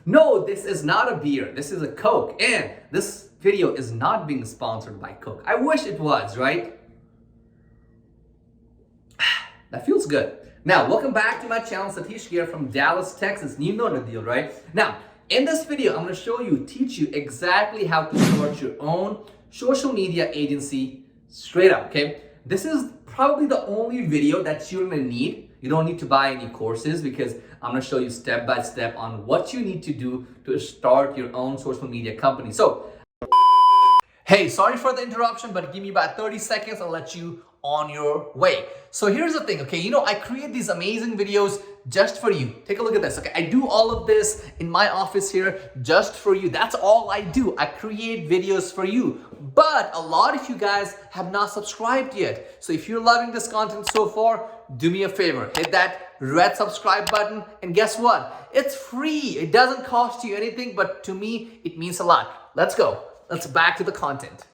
No, this is not a beer. This is a Coke. And this video is not being sponsored by Coke. I wish it was, right? That feels good. Now, welcome back to my channel. Satish here from Dallas, Texas. You know the deal, right? Now, in this video, I'm going to show you, teach you exactly how to start your own social media agency straight up, okay? This is probably the only video that you're going to need. You don't need to buy any courses because I'm going to show you step by step on what you need to do to start your own social media company. So, hey, sorry for the interruption, but give me about 30 seconds. I'll let you on your way. So here's the thing, okay? I create these amazing videos just for you. Take a look at this, okay? I do all of this in my office here just for you. That's all I do. I create videos for you. But a lot of you guys have not subscribed yet. So if you're loving this content so far, do me a favor. Hit that red subscribe button. And guess what? It's free. It doesn't cost you anything, but to me, it means a lot. Let's go. Let's back to the content.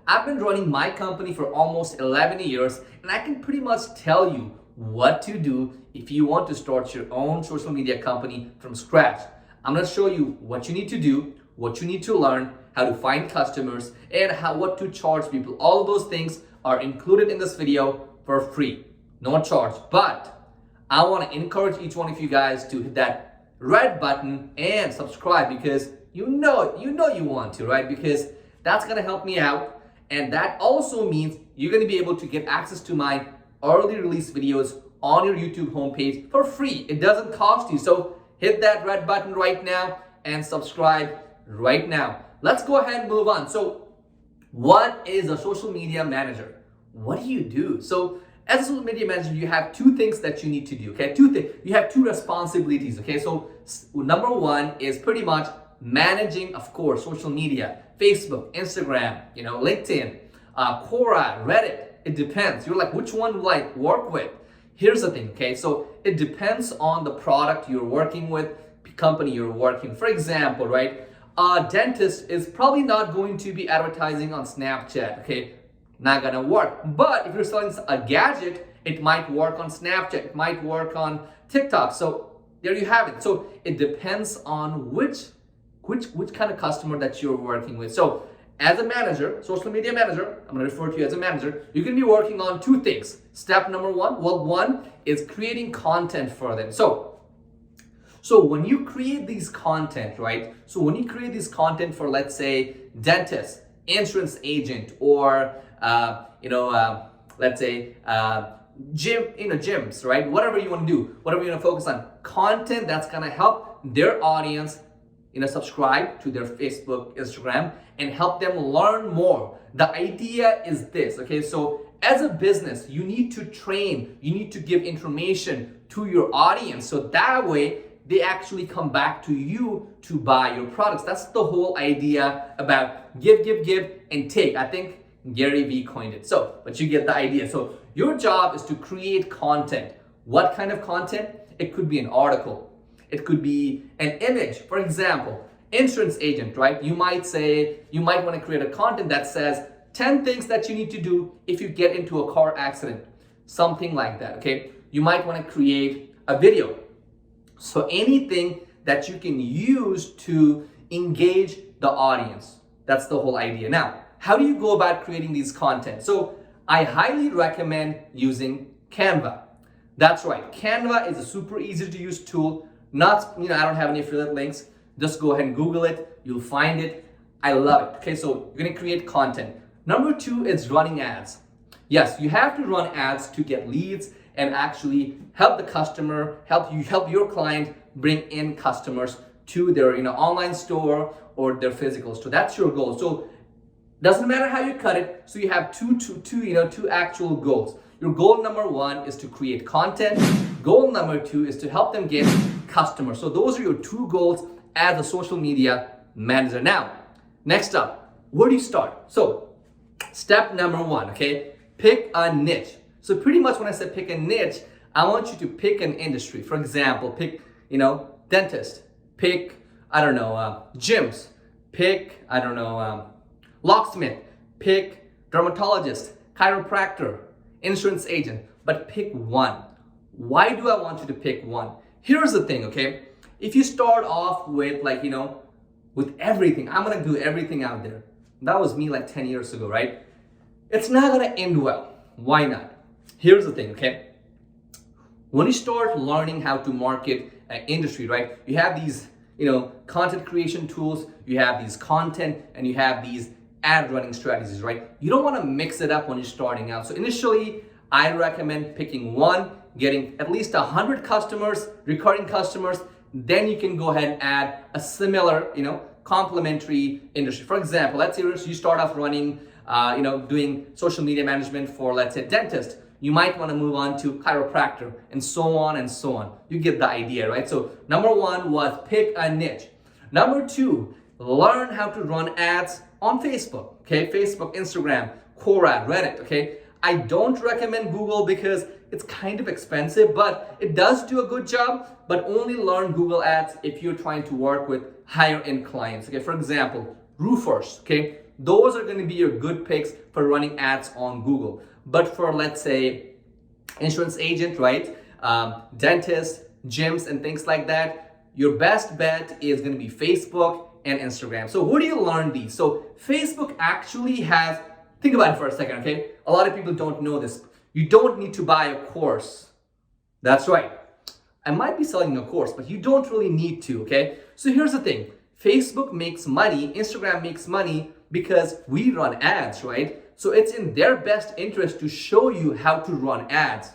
I've been running my company for almost 11 years, and I can pretty much tell you what to do if you want to start your own social media company from scratch. I'm going to show you what you need to do, what you need to learn, how to find customers, and what to charge people. All of those things are included in this video for free, no charge. But I want to encourage each one of you guys to hit that red button and subscribe because you know you want to, right? Because that's going to help me out. And that also means you're going to be able to get access to my early release videos on your YouTube homepage for free. It doesn't cost you. So hit that red button right now and subscribe right now. Let's go ahead and move on. So what is a social media manager? What do you do? So as a social media manager, you have two things that you need to do, okay? You have two responsibilities, okay? So number one is pretty much managing, of course, social media, Facebook, Instagram, LinkedIn, Quora, Reddit. It depends. You're like, which one will I work with? Here's the thing, okay? So it depends on the product you're working with, company you're working. For example, right? A dentist is probably not going to be advertising on Snapchat, okay? Not gonna work. But if you're selling a gadget, it might work on Snapchat. It might work on TikTok. So there you have it. So it depends on which kind of customer that you're working with. So as a manager, social media manager, I'm going to refer to you as a manager, you can be working on two things. Step number one, one is creating content for them. So when you create these content, right? So when you create this content for, let's say, dentist, insurance agent, or let's say gyms, right? Whatever you want to do, whatever you want to focus on, content that's going to help their audience subscribe to their Facebook, Instagram, and help them learn more. The idea is this, okay? So as a business, you need to train, you need to give information to your audience. So that way, they actually come back to you to buy your products. That's the whole idea about give, and take. I think Gary Vee coined it. So, but you get the idea. So your job is to create content. What kind of content? It could be an article. It could be an image. For example, insurance agent, right? You might want to create a content that says 10 things that you need to do if you get into a car accident. Something like that, okay? You might want to create a video. So anything that you can use to engage the audience. That's the whole idea. Now, how do you go about creating these content? So I highly recommend using Canva. That's right. Canva is a super easy to use tool. I don't have any affiliate links. Just go ahead and Google it. You'll find it. I love it. Okay, so you're going to create content. Number two is running ads. Yes, you have to run ads to get leads and actually help the customer, help your client bring in customers to their online store or their physical store. That's your goal. So doesn't matter how you cut it. So you have two actual goals. Your goal number one is to create content. Goal number two is to help them get customers. So those are your two goals as a social media manager. Now, next up, where do you start? So step number one, okay? Pick a niche. So pretty much when I say pick a niche, I want you to pick an industry. For example, pick, dentist. Pick, gyms. Pick, locksmith. Pick dermatologist, chiropractor, insurance agent. But pick one. Why do I want you to pick one? Here's the thing, okay? if you start off with with everything, I'm gonna do everything out there. That was me like 10 years ago, right? It's not gonna end well. Why not? Here's the thing, okay? When you start learning how to market an industry, right? You have these, content creation tools, you have these content, and you have these ad running strategies, right? You don't want to mix it up when you're starting out. So initially, I recommend picking one, getting at least 100 customers, recurring customers. Then you can go ahead and add a similar, complementary industry. For example, let's say you start off running, doing social media management for, let's say, dentist. You might want to move on to chiropractor and so on and so on. You get the idea, right? So number one was pick a niche. Number two, learn how to run ads on Facebook, okay? Facebook, Instagram, Quora, Reddit, okay? I don't recommend Google because it's kind of expensive, but it does do a good job, but only learn Google Ads if you're trying to work with higher end clients, okay? For example, roofers, okay? Those are going to be your good picks for running ads on Google. But for, let's say, insurance agent, right? Dentists, gyms, and things like that, your best bet is going to be Facebook and Instagram. So where do you learn these? So Facebook actually has, think about it for a second, okay? A lot of people don't know this. You don't need to buy a course. That's right. I might be selling a course, but you don't really need to, okay? So here's the thing. Facebook makes money, Instagram makes money because we run ads, right? So it's in their best interest to show you how to run ads.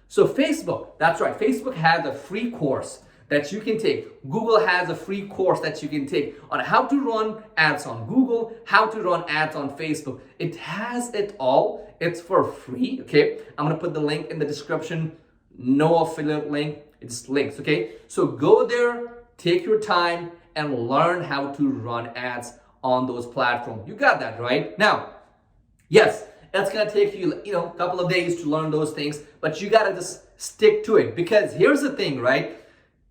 So Facebook, that's right, Facebook has a free course that you can take. Google has a free course that you can take on how to run ads on Google, how to run ads on Facebook. It has it all. It's for free, okay? I'm gonna put the link in the description. No affiliate link, it's links, okay? So go there, take your time, and learn how to run ads on those platforms. You got that, right? Now, yes, it's gonna take you, a couple of days to learn those things, but you gotta just stick to it because here's the thing, right?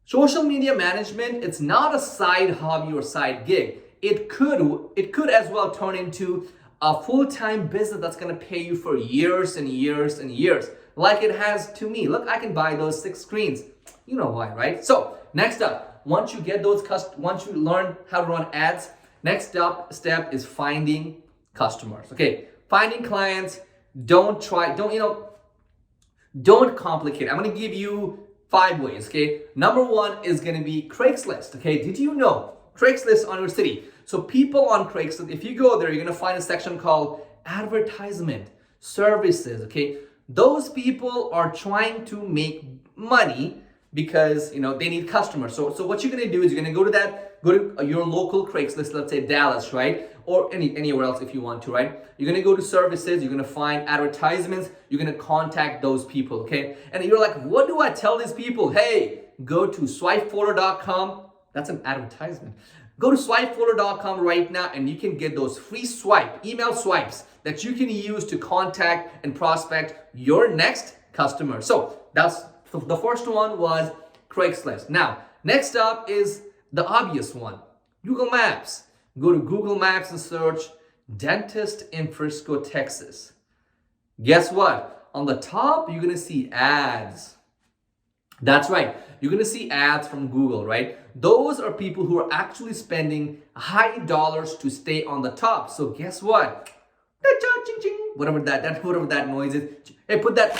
Social media management, it's not a side hobby or side gig. It could as well turn into a full-time business that's gonna pay you for years and years and years, like it has to me. Look, I can buy those 6 screens. You know why, right? So next up, once you get those once you learn how to run ads, next step is finding customers. Okay, finding clients. Don't complicate. I'm gonna give you 5 ways. Okay, number 1 is gonna be Craigslist. Okay, did you know Craigslist on your city? So people on Craigslist, if you go there, you're gonna find a section called advertisement services. Okay, those people are trying to make money because they need customers. So what you're gonna do is you're gonna go to your local Craigslist, let's say Dallas, right? Or anywhere else if you want to, right? You're gonna go to services, you're gonna find advertisements, you're gonna contact those people, okay? And you're like, what do I tell these people? Hey, go to swipefolder.com. That's an advertisement. Go to swipefolder.com right now and you can get those free email swipes that you can use to contact and prospect your next customer. So that's the first one was Craigslist. Now, next up is the obvious one, Google Maps. Go to Google Maps and search dentist in Frisco, Texas. Guess what? On the top, you're gonna see ads. That's right. You're gonna see ads from Google, right? Those are people who are actually spending high dollars to stay on the top. So guess what? Whatever that noise is. Hey, put that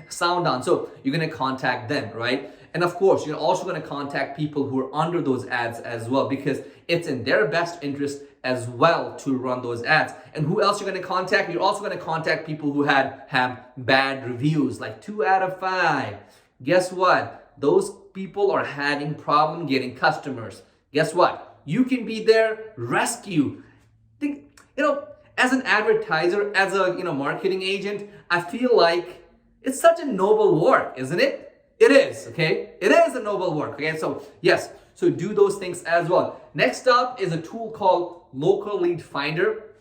sound on. So you're gonna contact them, right? And of course, you're also gonna contact people who are under those ads as well because it's in their best interest as well to run those ads. And who else you're gonna contact? You're also gonna contact people who have bad reviews, like 2 out of 5. Guess what? Those people are having problem getting customers. Guess what? You can be their rescue. As an advertiser, as a marketing agent, I feel like it's such a noble work, isn't it? It is, okay? It is a noble work, okay? So yes, so do those things as well. Next up is a tool called Local Lead Finder.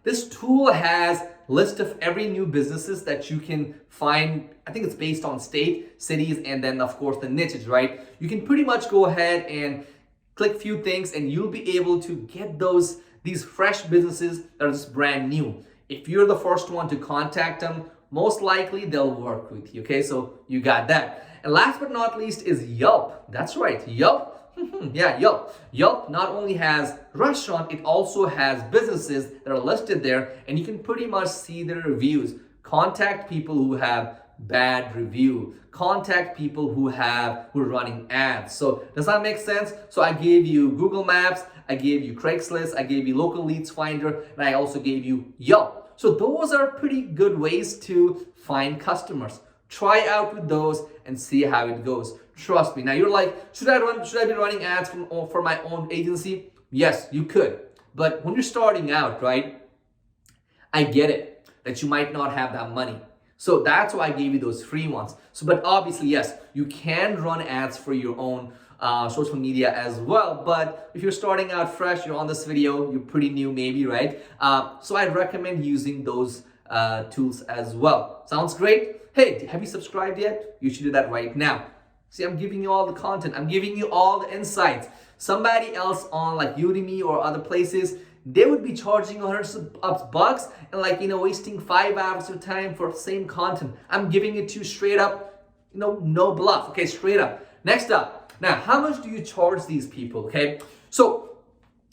This tool has list of every new businesses that you can find. I think it's based on state, cities, and then of course the niches, right? You can pretty much go ahead and click few things and you'll be able to get these fresh businesses that are just brand new. If you're the first one to contact them, most likely they'll work with you, okay? So you got that. And last but not least is Yelp. That's right, Yelp. Yeah, Yelp. Yelp not only has restaurant, it also has businesses that are listed there, and you can pretty much see their reviews. Contact people who have bad review. Contact people who are running ads. So does that make sense? So I gave you Google Maps, I gave you Craigslist, I gave you Local Leads Finder, and I also gave you Yelp. So those are pretty good ways to find customers. Try out with those and see how it goes. Trust me. Now you're like, should I be running ads for my own agency? Yes, you could. But when you're starting out, right, I get it that you might not have that money. So that's why I gave you those free ones. So, but obviously, yes, you can run ads for your own social media as well. But if you're starting out fresh, you're on this video, you're pretty new maybe, right? So I'd recommend using those tools as well. Sounds great? Hey, have you subscribed yet? You should do that right now. See, I'm giving you all the content. I'm giving you all the insights. Somebody else on like Udemy or other places, they would be charging $100 and wasting 5 hours of time for the same content. I'm giving it to you straight up, no bluff. Okay, straight up. Next up. Now, how much do you charge these people? Okay, so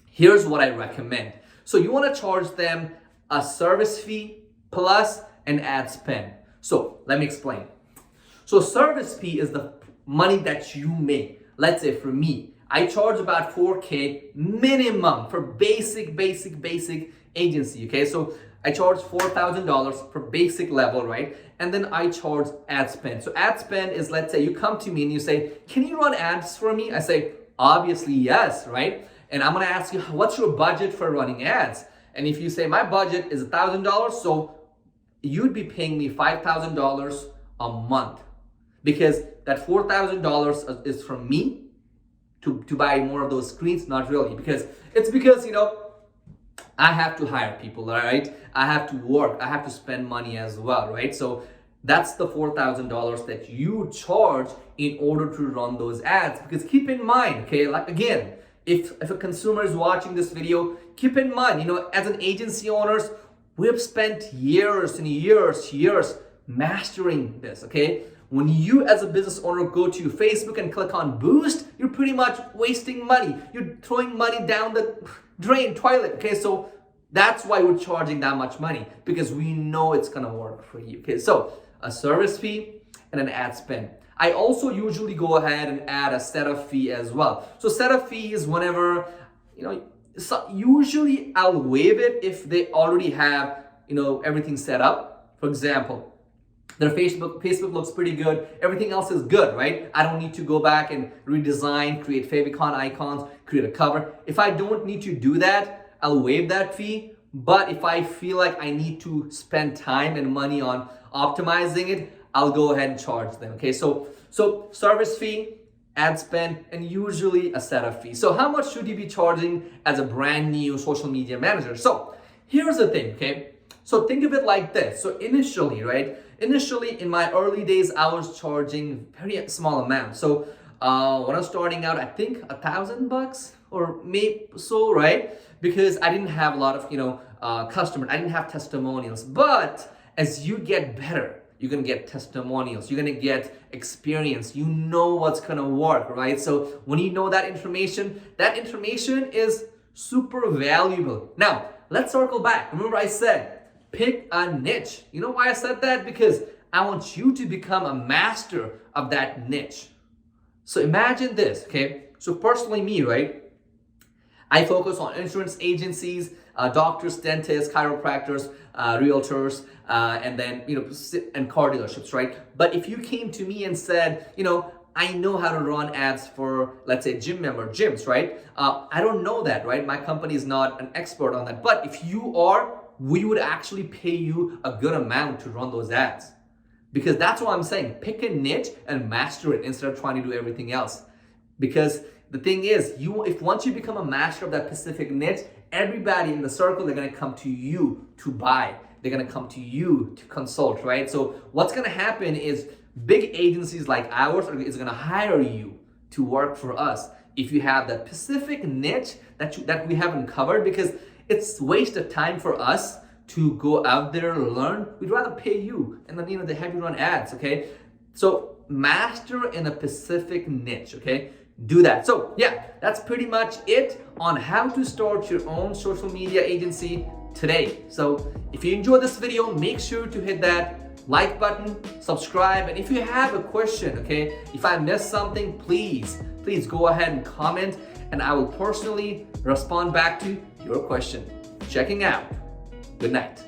here's what I recommend. So you want to charge them a service fee plus an ad spend. So let me explain. So service fee is the money that you make. Let's say for me, I charge about $4K minimum for basic agency. Okay, so I charge $4,000 for basic level, right? And then I charge ad spend. So ad spend is, let's say you come to me and you say, can you run ads for me? I say, obviously yes, right? And I'm gonna ask you, what's your budget for running ads? And if you say my budget is $1,000, so you'd be paying me $5,000 a month, because that $4,000 is from me to buy more of those screens. Not really, because I have to hire people, all right? I have to work, I have to spend money as well, right? So that's the $4,000 that you charge in order to run those ads. Because keep in mind, okay, like again, if a consumer is watching this video, keep in mind, as an agency owners, we've spent years and years mastering this, okay? When you as a business owner go to Facebook and click on boost, you're pretty much wasting money. You're throwing money down the drain, toilet, okay? So that's why we're charging that much money, because we know it's gonna work for you, okay? So a service fee and an ad spend. I also usually go ahead and add a setup fee as well. So setup fee is whenever, so usually I'll waive it if they already have, everything set up. For example, their Facebook looks pretty good. Everything else is good, right? I don't need to go back and redesign, create favicon icons, create a cover. If I don't need to do that, I'll waive that fee. But if I feel like I need to spend time and money on optimizing it, I'll go ahead and charge them, okay? So service fee, ad spend, and usually a setup fee. So how much should you be charging as a brand new social media manager? So here's the thing, okay? So think of it like this. So initially, right? Initially, in my early days, I was charging very small amount. So when I was starting out, I think $1,000 or maybe so, right? Because I didn't have a lot of, customers. I didn't have testimonials. But as you get better, you're gonna get testimonials. You're gonna get experience. You know what's gonna work, right? So when you know that information is super valuable. Now, let's circle back. Remember I said, pick a niche. You know why I said that? Because I want you to become a master of that niche. So imagine this, okay? So personally me, right? I focus on insurance agencies, doctors, dentists, chiropractors, realtors, and then, and car dealerships, right? But if you came to me and said, I know how to run ads for, let's say, gym member gyms, right? I don't know that, right? My company is not an expert on that. But if you are, we would actually pay you a good amount to run those ads. Because that's what I'm saying. Pick a niche and master it instead of trying to do everything else. Because the thing is, if once you become a master of that specific niche, everybody in the circle, they're gonna come to you to buy. They're gonna come to you to consult, right? So what's gonna happen is big agencies like ours is gonna hire you to work for us if you have that specific niche that we haven't covered, because it's waste of time for us to go out there and learn. We'd rather pay you and then they have you run ads, okay? So master in a specific niche, okay? Do that. So yeah, that's pretty much it on how to start your own social media agency today. So if you enjoyed this video, make sure to hit that like button, subscribe, and if you have a question, okay, if I missed something, please go ahead and comment, and I will personally respond back to your question. Checking out. Good night.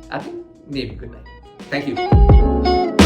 I think maybe good night. Thank you.